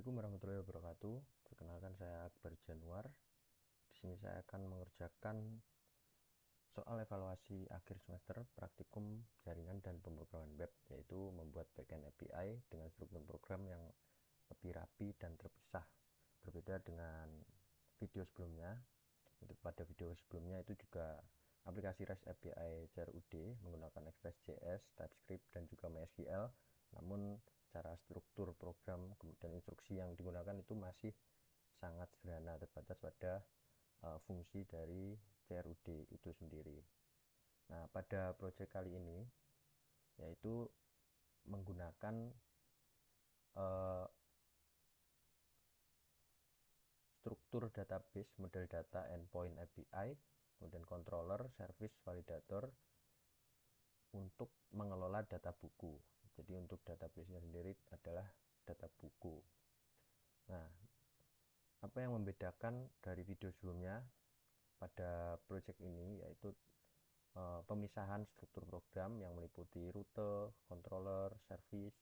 Assalamualaikum warahmatullahi wabarakatuh. Perkenalkan, saya Akbar Januar. Di sini saya akan mengerjakan soal evaluasi akhir semester praktikum jaringan dan pemrograman web, yaitu membuat backend API dengan struktur program yang lebih rapi dan terpisah. Berbeda dengan video sebelumnya. Pada video sebelumnya itu juga aplikasi REST API CRUD menggunakan Express.js, TypeScript, dan juga MySQL. Namun cara struktur program kemudian instruksi yang digunakan itu masih sangat sederhana, terbatas pada fungsi dari CRUD itu sendiri. Nah, pada project kali ini yaitu menggunakan uh, struktur database, model data, endpoint API, kemudian controller, service, validator untuk mengelola data buku. Jadi untuk database-nya sendiri adalah data buku. Nah, apa yang membedakan dari video sebelumnya pada project ini yaitu pemisahan struktur program yang meliputi rute, controller, service,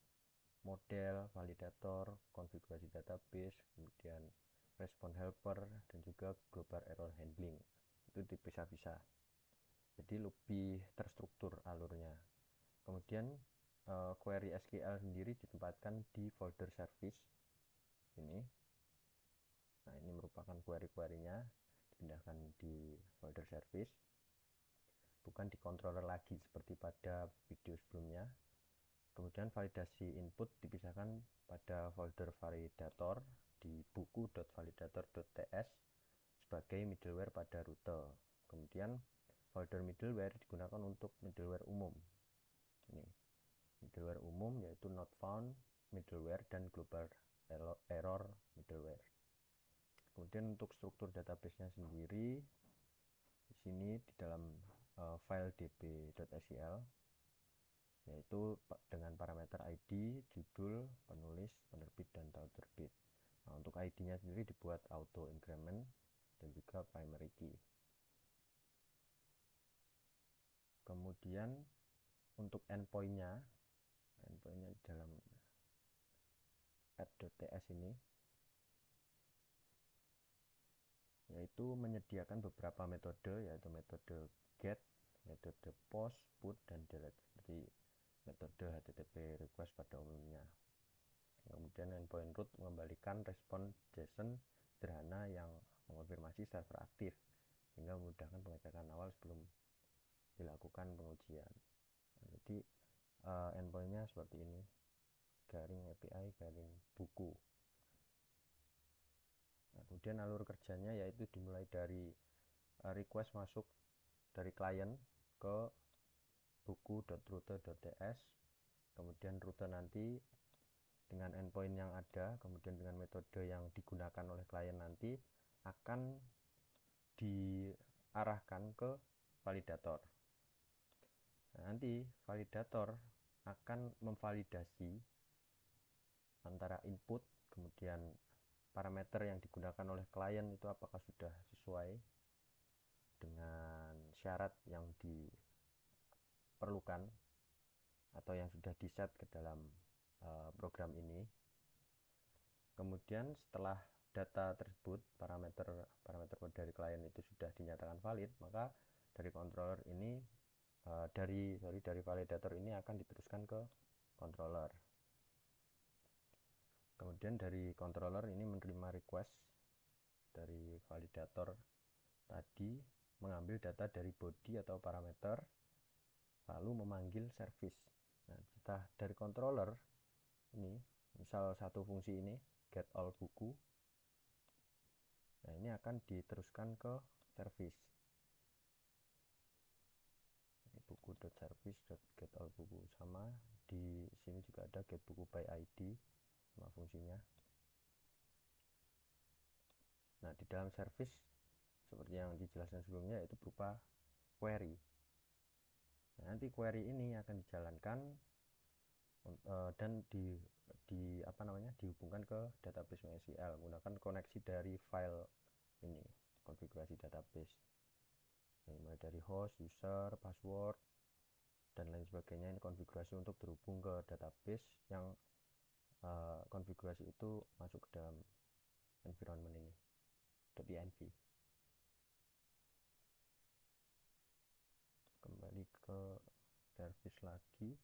model, validator, konfigurasi database, kemudian respon helper, dan juga global error handling. Itu dipisah-pisah. Jadi lebih terstruktur alurnya. Kemudian query SQL sendiri ditempatkan di folder service ini. Nah, ini merupakan query-querynya dipindahkan di folder service, bukan di controller lagi seperti pada video sebelumnya. Kemudian validasi input dipisahkan pada folder validator di buku.validator.ts sebagai middleware pada rute. Kemudian folder middleware digunakan untuk middleware umum. Ini middleware umum yaitu not found middleware dan global error middleware. Kemudian untuk struktur database-nya sendiri di sini di dalam file db.sql yaitu dengan parameter ID, judul, penulis, penerbit, dan tahun terbit. Nah, untuk ID-nya sendiri dibuat auto increment dan juga primary key. Kemudian untuk endpoint-nya dalam app.ts ini yaitu menyediakan beberapa metode, yaitu metode get, metode post, put, dan delete seperti metode HTTP request pada umumnya. Kemudian endpoint root mengembalikan respon JSON sederhana yang mengonfirmasi server aktif sehingga memudahkan pengecekan awal sebelum dilakukan pengujian. Jadi endpointnya seperti ini, garing API garing buku. Nah, kemudian alur kerjanya yaitu dimulai dari request masuk dari klien ke buku.rute.ts, kemudian rute nanti dengan endpoint yang ada, kemudian dengan metode yang digunakan oleh klien nanti akan diarahkan ke validator. Nah, nanti validator akan memvalidasi antara input kemudian parameter yang digunakan oleh klien itu apakah sudah sesuai dengan syarat yang diperlukan atau yang sudah di-set ke dalam program ini. Kemudian setelah data tersebut, parameter dari klien itu sudah dinyatakan valid, maka dari controller ini dari validator ini akan diteruskan ke controller. Kemudian dari controller ini menerima request dari validator tadi, mengambil data dari body atau parameter, lalu memanggil service. Nah, setelah dari controller ini, misal satu fungsi ini get all buku, nah ini akan diteruskan ke service. Ini buku.service.get all buku, sama di sini juga ada get buku by ID sama fungsinya. Nah, di dalam service seperti yang dijelaskan sebelumnya itu berupa query. Nah, nanti query ini akan dijalankan dan dihubungkan ke database MySQL menggunakan koneksi dari file ini, konfigurasi database. Mulai dari host, user, password, dan lain sebagainya. Ini konfigurasi untuk terhubung ke database yang konfigurasi itu masuk ke dalam environment ini .env. Kembali ke service lagi.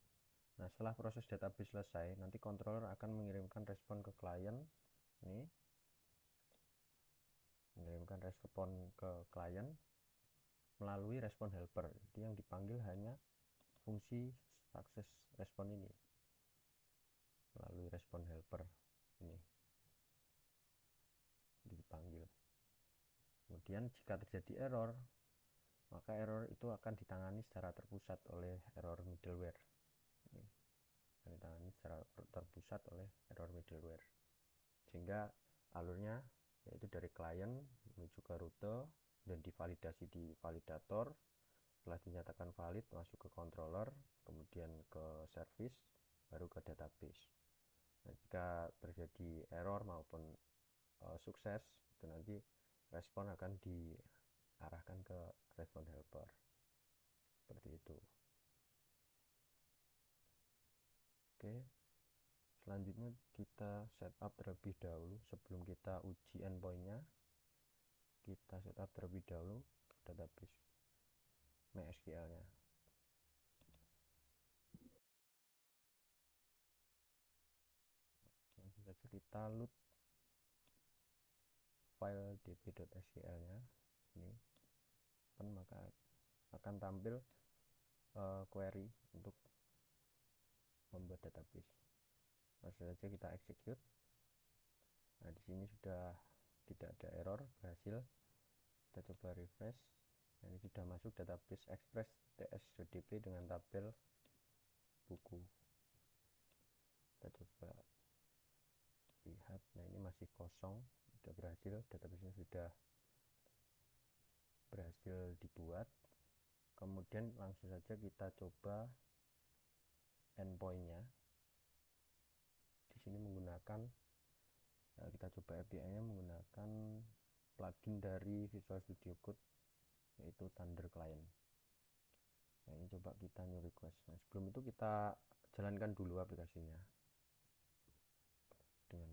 Nah, setelah proses database selesai, nanti controller akan mengirimkan respon ke klien. Ini mengirimkan respon ke klien melalui respon helper. Jadi yang dipanggil hanya fungsi success respon ini melalui respon helper ini dipanggil. Kemudian jika terjadi error, maka error itu akan ditangani secara terpusat oleh error middleware. Ini ditangani secara terpusat oleh error middleware, sehingga alurnya yaitu dari klien menuju ke rute dan divalidasi di validator. Setelah dinyatakan valid, masuk ke controller, kemudian ke service, baru ke database. Nah, jika terjadi error maupun sukses, itu nanti respon akan diarahkan ke respon helper. Seperti itu. Oke, selanjutnya kita setup terlebih dahulu. Sebelum kita uji endpointnya, kita setup terlebih dahulu database MySQL nya. Langsung saja kita load file db.sql nya ini, dan maka akan tampil query untuk membuat database. Langsung saja kita execute. Nah, di sini sudah tidak ada error, berhasil. Kita coba refresh. Nah, ini sudah masuk database express ts.db dengan tabel buku. Kita coba lihat. Nah, ini masih kosong, sudah berhasil, database-nya sudah berhasil dibuat. Kemudian langsung saja kita coba endpoint-nya. Di sini menggunakan kita coba API-nya menggunakan plugin dari Visual Studio Code, yaitu Thunder Client. Nah, ini coba kita new request. Nah, sebelum itu kita jalankan dulu aplikasinya dengan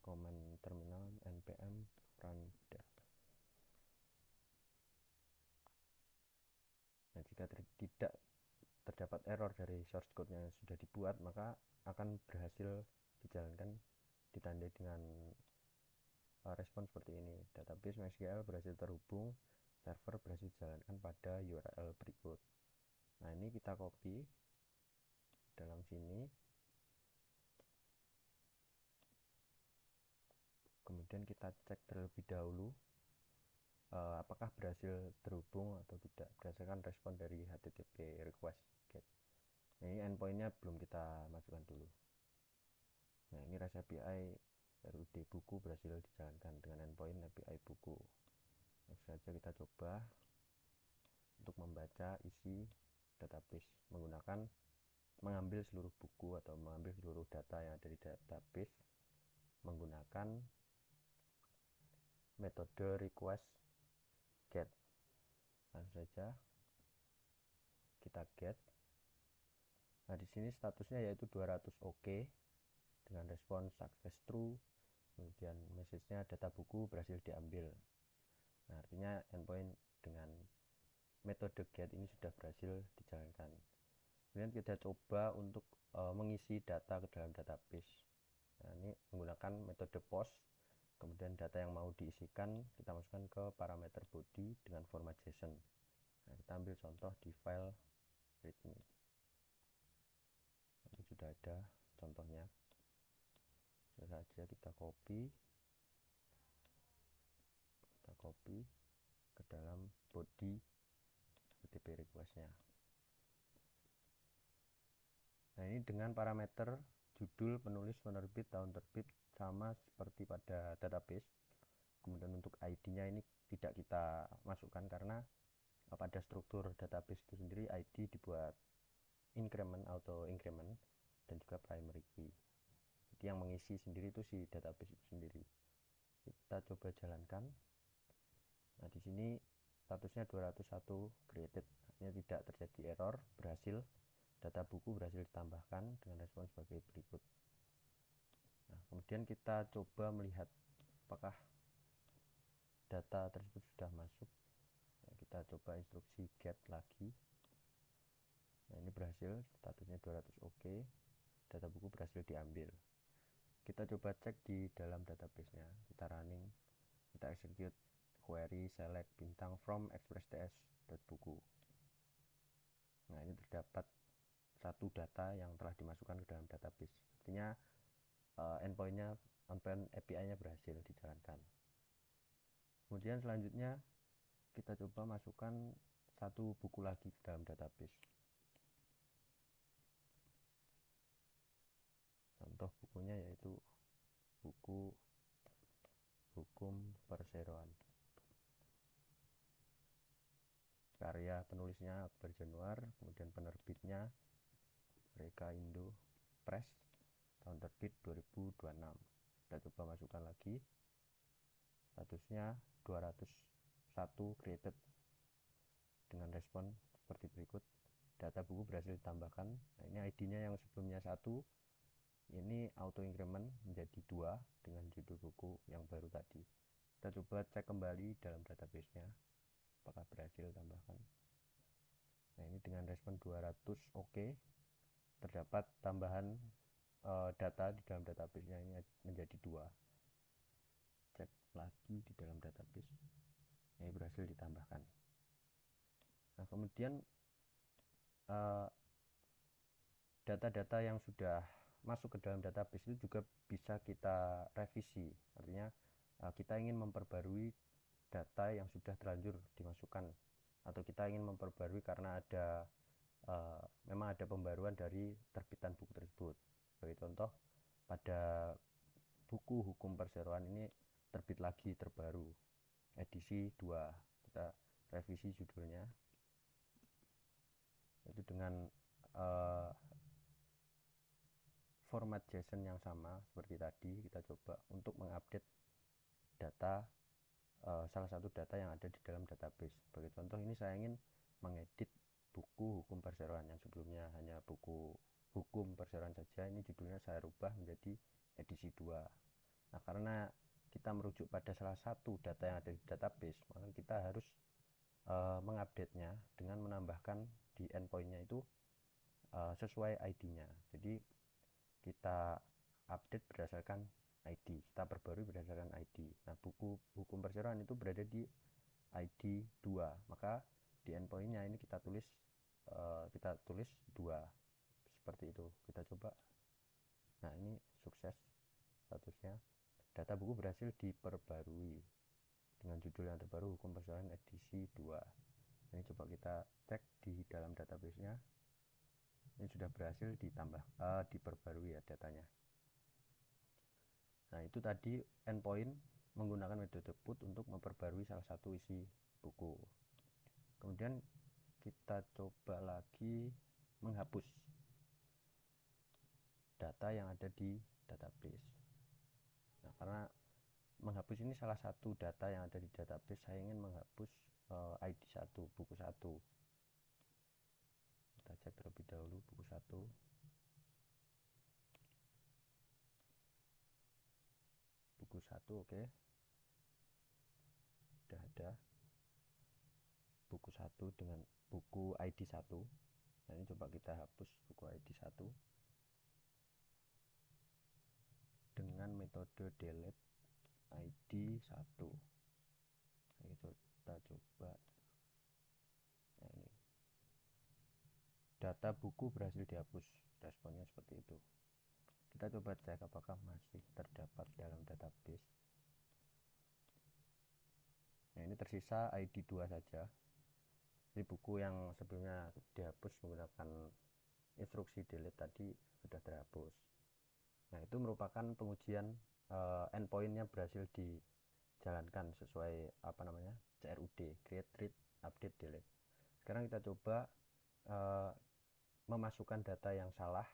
command terminal npm run dev. Nah, jika tidak terdapat error dari source code yang sudah dibuat, maka akan berhasil dijalankan, ditandai dengan respon seperti ini. Database MySQL berhasil terhubung, server berhasil dijalankan pada URL berikut. Nah, ini kita copy dalam sini, kemudian kita cek terlebih dahulu apakah berhasil terhubung atau tidak berdasarkan respon dari HTTP request get. Nah, ini endpointnya belum kita masukkan dulu. Nah, ini REST API RUD buku berhasil dijalankan dengan endpoint API buku. Langsung saja kita coba untuk membaca isi database menggunakan mengambil seluruh buku atau mengambil seluruh data yang ada di database menggunakan metode request get. Langsung saja kita get. Nah, di sini statusnya yaitu 200 OK dengan respon success true. Kemudian message-nya data buku berhasil diambil. Nah, artinya endpoint dengan metode get ini sudah berhasil dijalankan. Kemudian kita coba untuk mengisi data ke dalam database. Nah, ini menggunakan metode post. Kemudian data yang mau diisikan kita masukkan ke parameter body dengan format JSON. Nah, kita ambil contoh di file read ini. Ini sudah ada contohnya. Sudah saja kita copy ke dalam body HTTP request-nya. Nah, ini dengan parameter judul, penulis, penerbit, tahun terbit sama seperti pada database. Kemudian untuk ID-nya ini tidak kita masukkan karena pada struktur database itu sendiri ID dibuat increment, auto increment, dan juga primary key. Jadi yang mengisi sendiri itu si database itu sendiri. Kita coba jalankan. Nah, di sini statusnya 201 created, artinya tidak terjadi error, berhasil. Data buku berhasil ditambahkan dengan respon sebagai berikut. Nah, Kemudian kita coba melihat apakah data tersebut sudah masuk. Nah, kita coba instruksi get lagi. Nah, ini berhasil, statusnya 200 oke. Data buku berhasil diambil. Kita coba cek di dalam database-nya. Kita running, kita execute query select bintang from express.ts.buku. Nah, ini terdapat satu data yang telah dimasukkan ke dalam database. Artinya endpoint API-nya berhasil dijalankan. Kemudian selanjutnya kita coba masukkan satu buku lagi ke dalam database. Contoh bukunya yaitu buku Hukum Perseroan. Karya penulisnya Akbar Januar, kemudian penerbitnya Reka Indo Press, tahun terbit 2026. Kita coba masukkan lagi. Statusnya 201 created dengan respon seperti berikut. Data buku berhasil ditambahkan. Nah, ini ID-nya yang sebelumnya 1, ini auto increment menjadi 2 dengan judul buku yang baru tadi. Kita coba cek kembali dalam database-nya apakah berhasil tambahkan. Nah, ini dengan respon 200 oke. Terdapat tambahan data di dalam database-nya ini menjadi 2. Cek lagi di dalam database. Ini berhasil ditambahkan. Nah, kemudian data-data yang sudah masuk ke dalam database itu juga bisa kita revisi. Artinya kita ingin memperbarui data yang sudah terlanjur dimasukkan, atau kita ingin memperbarui karena ada memang ada pembaruan dari terbitan buku tersebut. Sebagai contoh, pada buku Hukum Perseroan ini terbit lagi terbaru edisi 2. Kita revisi judulnya, itu dengan format JSON yang sama seperti tadi. Kita coba untuk mengupdate data, salah satu data yang ada di dalam database. Sebagai contoh, ini saya ingin mengedit buku Hukum Perseroan yang sebelumnya hanya buku Hukum Perseroan saja. Ini judulnya saya rubah menjadi edisi 2. Nah, karena kita merujuk pada salah satu data yang ada di database, maka kita harus mengupdate-nya dengan menambahkan di endpoint-nya itu sesuai ID-nya. Jadi kita update berdasarkan ID, kita perbarui berdasarkan ID. Nah, buku Hukum Perseroan itu berada di ID 2, maka di endpoint-nya ini kita tulis 2 seperti itu. Kita coba. Nah, ini sukses statusnya. Data buku berhasil diperbarui dengan judul yang terbaru Hukum Perseroan edisi 2. Ini coba kita cek di dalam database-nya. Ini sudah berhasil diperbarui ya datanya. Nah, itu tadi endpoint menggunakan metode put untuk memperbarui salah satu isi buku. Kemudian kita coba lagi menghapus data yang ada di database. Nah, karena menghapus ini salah satu data yang ada di database, saya ingin menghapus ID 1, buku 1. Kita cek terlebih dahulu buku 1. Buku 1 oke. Sudah ada buku 1 dengan buku ID 1. Nah, ini coba kita hapus buku ID 1 dengan metode delete ID 1. Nah, kita coba. Nah, ini data buku berhasil dihapus, responnya seperti itu. Kita coba cek apakah masih terdapat dalam database. Nah, ini tersisa ID 2 saja. Di buku yang sebelumnya dihapus menggunakan instruksi delete tadi sudah terhapus. Nah, itu merupakan pengujian endpoint-nya berhasil dijalankan sesuai CRUD, create, read, update, delete. Sekarang kita coba memasukkan data yang salah,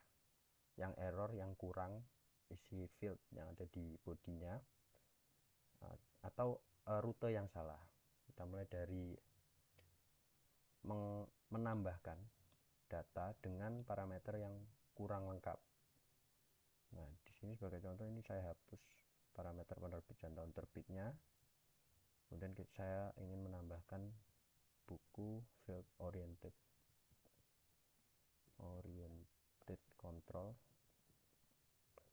yang error, yang kurang isi field yang ada di bodinya, atau rute yang salah. Kita mulai dari menambahkan data dengan parameter yang kurang lengkap. Nah, di sini sebagai contoh, ini saya hapus parameter penerbit dan tahun terbitnya. Kemudian saya ingin menambahkan buku field oriented control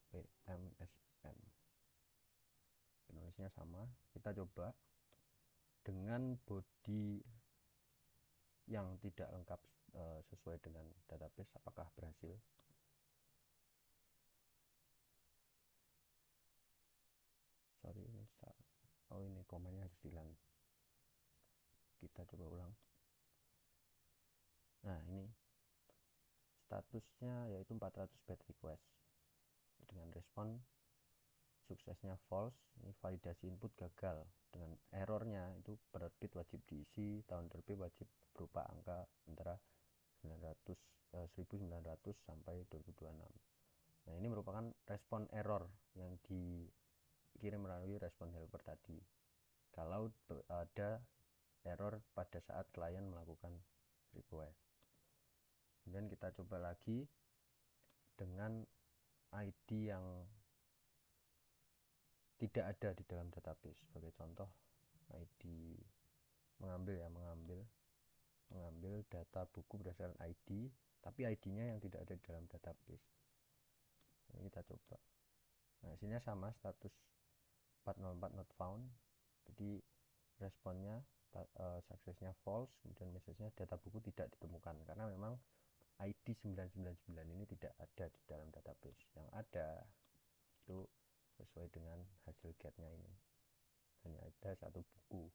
PMSM. Nulisnya sama. Kita coba dengan body yang tidak lengkap sesuai dengan database, apakah berhasil. Sorry, ini komennya harus hilang. Kita coba ulang. Nah, ini statusnya yaitu 400 bad request dengan respon suksesnya false. Ini validasi input gagal dengan errornya itu penerbit wajib diisi, tahun terbit wajib berupa angka antara 1900 sampai 2026. Nah, ini merupakan respon error yang dikirim melalui respon helper tadi. Kalau ada error pada saat klien melakukan request. Kemudian kita coba lagi dengan ID yang tidak ada di dalam database. Sebagai contoh, ID mengambil data buku berdasarkan ID, tapi ID-nya yang tidak ada di dalam database. Ini kita coba. Nah, isinya sama, status 404 not found. Jadi responnya suksesnya false, kemudian message-nya data buku tidak ditemukan, karena memang ID 999 ini tidak ada di dalam database. Yang ada itu sesuai dengan hasil get-nya ini, hanya ada satu buku.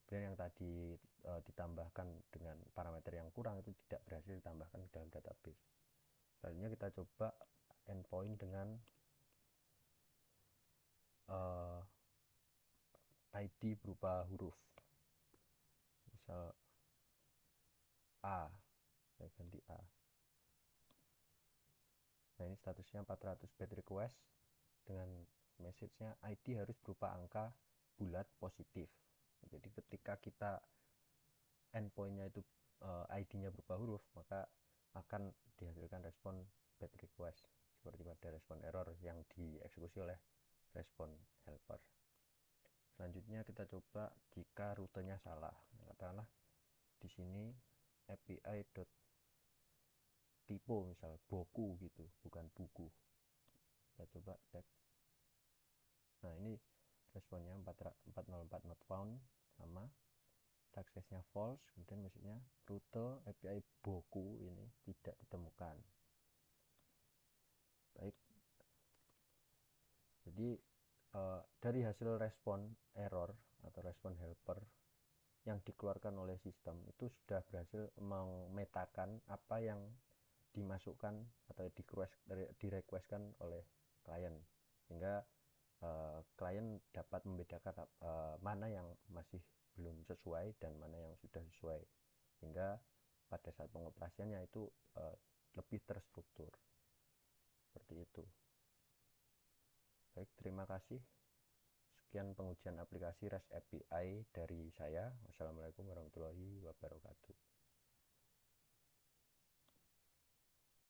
Dan yang tadi ditambahkan dengan parameter yang kurang itu tidak berhasil ditambahkan ke dalam database. Selanjutnya kita coba endpoint dengan ID berupa huruf, misal A, saya ganti A. Nah, ini statusnya 400 bad request dengan message-nya ID harus berupa angka bulat positif. Jadi ketika kita endpoint-nya itu ID-nya berupa huruf, maka akan dihasilkan respon bad request seperti pada respon error yang dieksekusi oleh respon helper. Selanjutnya kita coba jika rutenya salah. Katakanlah di sini API.typo misal boku gitu, bukan buku. Kita coba cek. Nah, ini responnya 404 not found, sama. Suksesnya false, kemudian message-nya rute API boku ini tidak ditemukan. Baik, jadi dari hasil respon error atau respon helper yang dikeluarkan oleh sistem itu sudah berhasil memetakan apa yang dimasukkan atau direquestkan oleh klien, sehingga klien dapat membedakan mana yang masih belum sesuai dan mana yang sudah sesuai, sehingga pada saat pengoperasiannya itu lebih terstruktur seperti itu. Baik, terima kasih. Sekian pengujian aplikasi REST API dari saya. Wassalamualaikum warahmatullahi wabarakatuh.